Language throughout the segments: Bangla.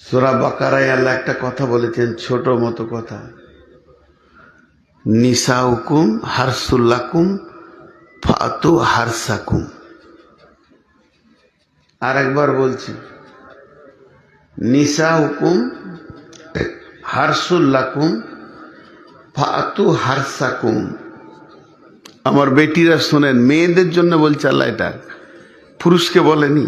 সূরা বাকারায় আল্লাহ একটা কথা বলেছেন, ছোট মতো কথা, নিসাউকুম হারসুল্লাকুম ফাতু হারসাকুম। আর একবার বলছি, নিসাউকুম হারসুল্লাকুম ফাতু হারসাকুম। আমার বেটিরা শোনেন, মেয়েদের জন্য বলছে আল্লাহ, এটা পুরুষকে বলেনি।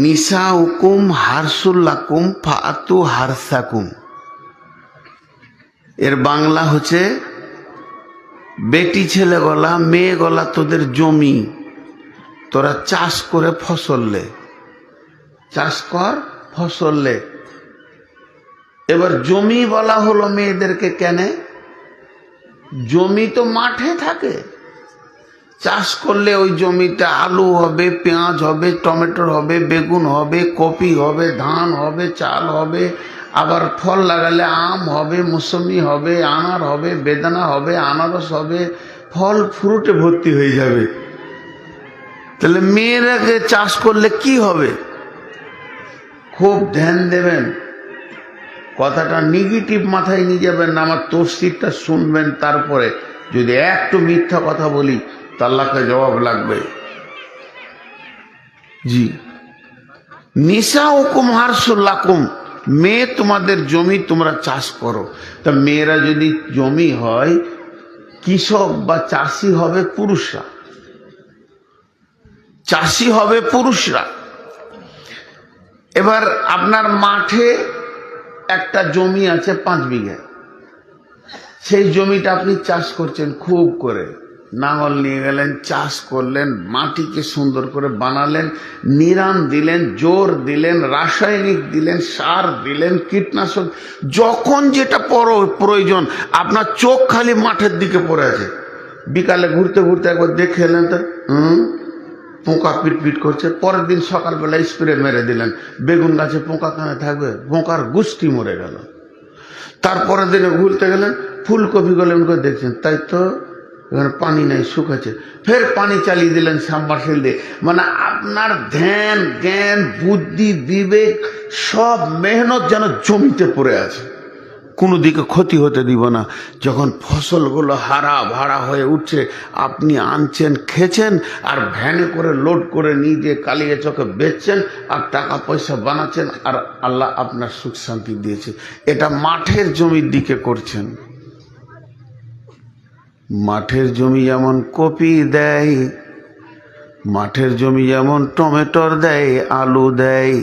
নিসাউকুম হারসুল্লাকুম ফাতু হারসাকুম, এর বাংলা হচ্ছে বেটি ছেলে গলা মেয়ে গলা তোদের জমি, তোরা চাষ করে ফসল লে, চাষ কর ফসল লে। এবার জমি বলা হলো মেয়েদেরকে কেন? জমি তো মাঠে থাকে, চাষ করলে ওই জমিতে আলু হবে, পেঁয়াজ হবে, টমেটো হবে, বেগুন হবে, কপি হবে, ধান হবে, চাল হবে, আবার ফল লাগালে আম হবে, মৌসুমি হবে, আনার হবে, বেদানা হবে, আনারস হবে, ফল ফ্রুটে ভর্তি হয়ে যাবে। তাহলে মেয়েরাকে চাষ করলে কি হবে? খুব ধ্যান দেবেন, কথাটা নেগেটিভ মাথায় নিয়ে যাবেন না, আমার তফসিরটা শুনবেন। তারপরে যদি একটু মিথ্যা কথা বলি তা আল্লাহকে জবাব লাগবে। জি, নিসাউকুম হারসুল্লাকুম, মেয়ে তোমাদের জমি, তোমরা চাষ করো। তা মেয়েরা যদি জমি হয়, কৃষক বা চাষি হবে পুরুষরা, চাষি হবে পুরুষরা। এবার আপনার মাঠে একটা জমি আছে 5 বিঘা, সেই জমিটা আপনি চাষ করছেন খুব করে, নাঙল নিয়ে গেলেন, চাষ করলেন, মাটিকে সুন্দর করে বানালেন, নিরান দিলেন, জোর দিলেন, রাসায়নিক দিলেন, সার দিলেন, কীটনাশক, যখন যেটা প্রয়োজন। আপনার চোখ খালি মাঠের দিকে পড়ে আছে, বিকালে ঘুরতে ঘুরতে একবার দেখে এলেন তো পোকা পিটপিট করছে, পরের দিন সকালবেলা স্প্রে মেরে দিলেন, বেগুন গাছে পোকা কেন থাকবে, পোকার গুষ্টি মরে গেল। তারপরের দিনে ঘুরতে গেলেন, ফুলকপি গলেন করে দেখছেন, তাই তো এখানে পানি নাই, শুকাচ্ছে, ফের পানি চালিয়ে দিলেন সাবমার্সিবল দিয়ে। মানে আপনার ধ্যান, জ্ঞান, বুদ্ধি, বিবেক, সব মেহনত যেন জমিতে পড়ে আছে, কোনো দিকে ক্ষতি হতে দিব না। যখন ফসলগুলো হারা ভাড়া হয়ে উঠছে, আপনি আনছেন, খেছেন, আর ভ্যানে করে লোড করে নিয়ে গিয়ে কালিয়ে চকে বেচছেন, আর টাকা পয়সা বানাচ্ছেন, আর আল্লাহ আপনার সুখ শান্তি দিয়েছে। এটা মাঠের জমির দিকে করছেন। মাঠের জমি যেমন কপি দেয়, মাঠের জমি যেমন টমেটোর দেয়, আলু দেয়,